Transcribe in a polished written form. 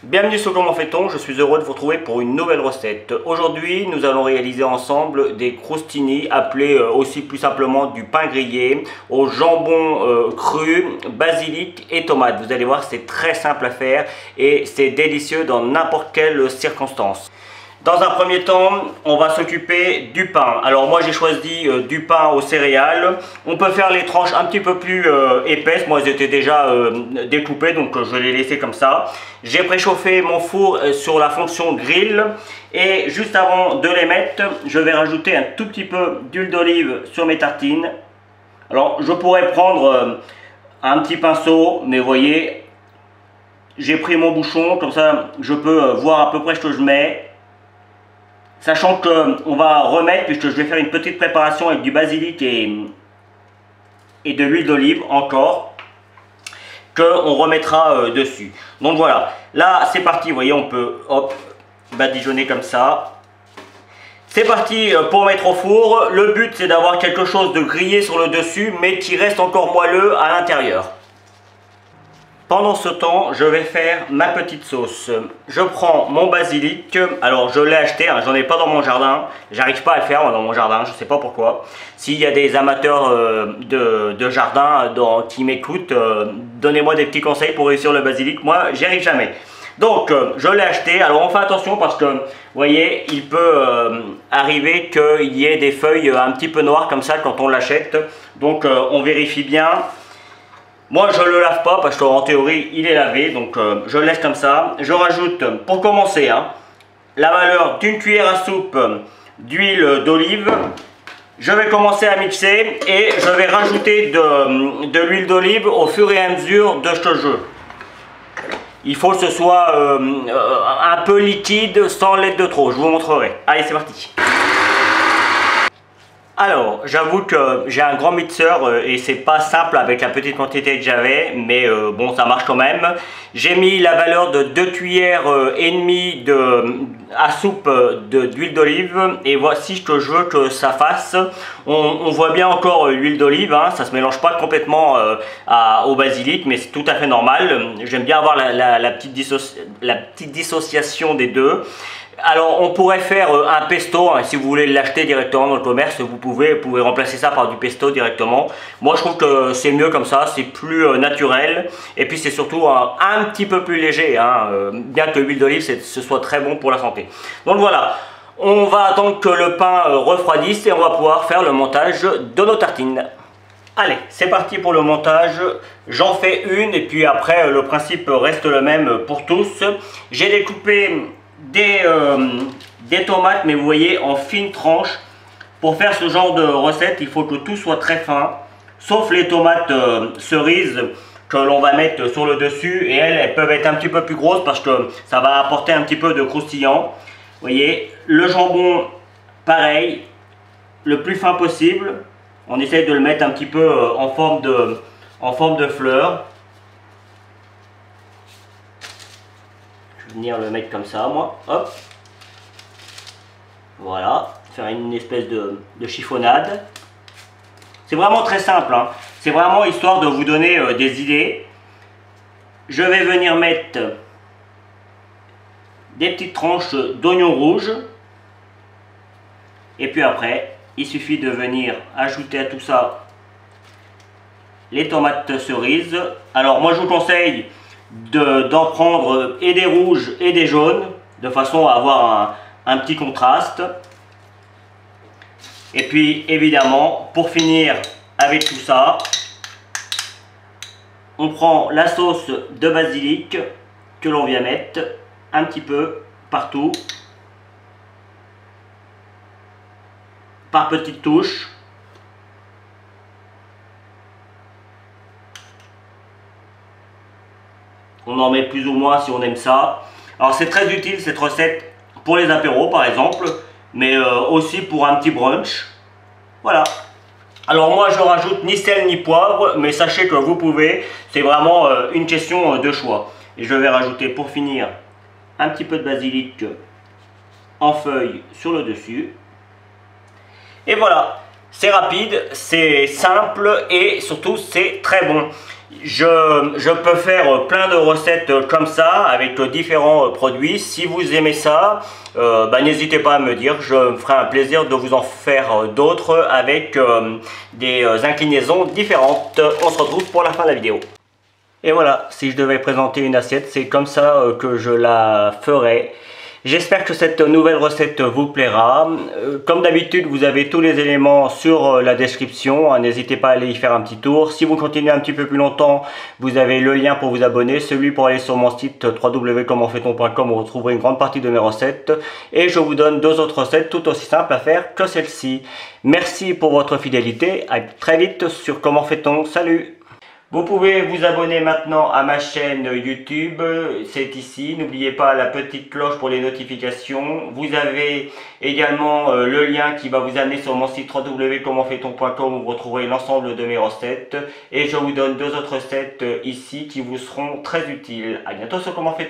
Bienvenue sur Comment fait-on, je suis heureux de vous retrouver pour une nouvelle recette. Aujourd'hui, nous allons réaliser ensemble des crostini, appelés aussi plus simplement du pain grillé, au jambon cru, basilic et tomate. Vous allez voir, c'est très simple à faire et c'est délicieux dans n'importe quelle circonstance. Dans un premier temps, on va s'occuper du pain. Alors moi j'ai choisi du pain aux céréales. On peut faire les tranches un petit peu plus épaisses. Moi elles étaient déjà découpées, donc je les laissais comme ça. J'ai préchauffé mon four sur la fonction grill. Et juste avant de les mettre, je vais rajouter un tout petit peu d'huile d'olive sur mes tartines. Alors je pourrais prendre un petit pinceau, mais vous voyez, j'ai pris mon bouchon, comme ça je peux voir à peu près ce que je mets. Sachant qu'on va remettre, puisque je vais faire une petite préparation avec du basilic et de l'huile d'olive encore, qu'on remettra dessus. Donc voilà, là c'est parti, vous voyez, on peut hop, badigeonner comme ça. C'est parti pour mettre au four. Le but c'est d'avoir quelque chose de grillé sur le dessus, mais qui reste encore moelleux à l'intérieur. Pendant ce temps, je vais faire ma petite sauce. Je prends mon basilic. Alors, je l'ai acheté, hein, j'en ai pas dans mon jardin. J'arrive pas à le faire dans mon jardin, je sais pas pourquoi. S'il y a des amateurs de jardin qui m'écoutent, donnez-moi des petits conseils pour réussir le basilic. Moi, j'y arrive jamais. Donc, je l'ai acheté. Alors, on fait attention parce que, vous voyez, il peut arriver qu'il y ait des feuilles un petit peu noires comme ça quand on l'achète. Donc, on vérifie bien. Moi je ne le lave pas parce qu'en théorie il est lavé, donc je le laisse comme ça. Je rajoute pour commencer la valeur d'une cuillère à soupe d'huile d'olive. Je vais commencer à mixer et je vais rajouter de l'huile d'olive au fur et à mesure de ce que je veux. Il faut que ce soit un peu liquide sans l'être de trop, je vous montrerai. Allez, c'est parti. Alors, j'avoue que j'ai un grand mixeur et c'est pas simple avec la petite quantité que j'avais, mais bon, ça marche quand même. J'ai mis la valeur de 2 cuillères et demie à soupe d'huile d'olive et voici ce que je veux que ça fasse. On voit bien encore l'huile d'olive, hein, ça se mélange pas complètement au basilic, mais c'est tout à fait normal. J'aime bien avoir la petite dissociation des deux. Alors on pourrait faire un pesto, hein, si vous voulez l'acheter directement dans le commerce, vous pouvez remplacer ça par du pesto directement. Moi je trouve que c'est mieux comme ça, c'est plus naturel et puis c'est surtout un petit peu plus léger, hein, bien que l'huile d'olive ce soit très bon pour la santé. Donc voilà, on va attendre que le pain refroidisse et on va pouvoir faire le montage de nos tartines. Allez, c'est parti pour le montage. J'en fais une et puis après le principe reste le même pour tous. J'ai découpé des tomates, mais vous voyez, en fines tranches. Pour faire ce genre de recette, il faut que tout soit très fin, sauf les tomates cerises que l'on va mettre sur le dessus, et elles peuvent être un petit peu plus grosses parce que ça va apporter un petit peu de croustillant. Vous voyez, le jambon, pareil, le plus fin possible. On essaye de le mettre un petit peu en forme de fleur. Venir le mettre comme ça, moi, hop, voilà, faire une espèce de chiffonnade. C'est vraiment très simple, hein. C'est vraiment histoire de vous donner des idées. Je vais venir mettre des petites tranches d'oignons rouges et puis après il suffit de venir ajouter à tout ça les tomates cerises. Alors moi je vous conseille d'en prendre et des rouges et des jaunes de façon à avoir un petit contraste. Et puis évidemment pour finir avec tout ça, on prend la sauce de basilic que l'on vient mettre un petit peu partout par petites touches. On en met plus ou moins si on aime ça. Alors c'est très utile cette recette pour les apéros par exemple, mais aussi pour un petit brunch. Voilà. Alors moi je rajoute ni sel ni poivre, mais sachez que vous pouvez, c'est vraiment une question de choix. Et je vais rajouter pour finir un petit peu de basilic en feuilles sur le dessus. Et voilà, c'est rapide, c'est simple et surtout c'est très bon. Je peux faire plein de recettes comme ça avec différents produits. Si vous aimez ça, n'hésitez pas à me dire, je me ferai un plaisir de vous en faire d'autres avec des inclinaisons différentes. On se retrouve pour la fin de la vidéo. Et voilà, si je devais présenter une assiette, c'est comme ça que je la ferai. J'espère que cette nouvelle recette vous plaira. Comme d'habitude, vous avez tous les éléments sur la description. N'hésitez pas à aller y faire un petit tour. Si vous continuez un petit peu plus longtemps, vous avez le lien pour vous abonner, celui pour aller sur mon site www.commentfaiton.com où vous retrouverez une grande partie de mes recettes. Et je vous donne 2 autres recettes tout aussi simples à faire que celle-ci. Merci pour votre fidélité. À très vite sur Comment fait-on. Salut! Vous pouvez vous abonner maintenant à ma chaîne YouTube, c'est ici. N'oubliez pas la petite cloche pour les notifications. Vous avez également le lien qui va vous amener sur mon site www.commentfaiton.com où vous retrouverez l'ensemble de mes recettes. Et je vous donne 2 autres recettes ici qui vous seront très utiles. À bientôt sur Comment fait-on.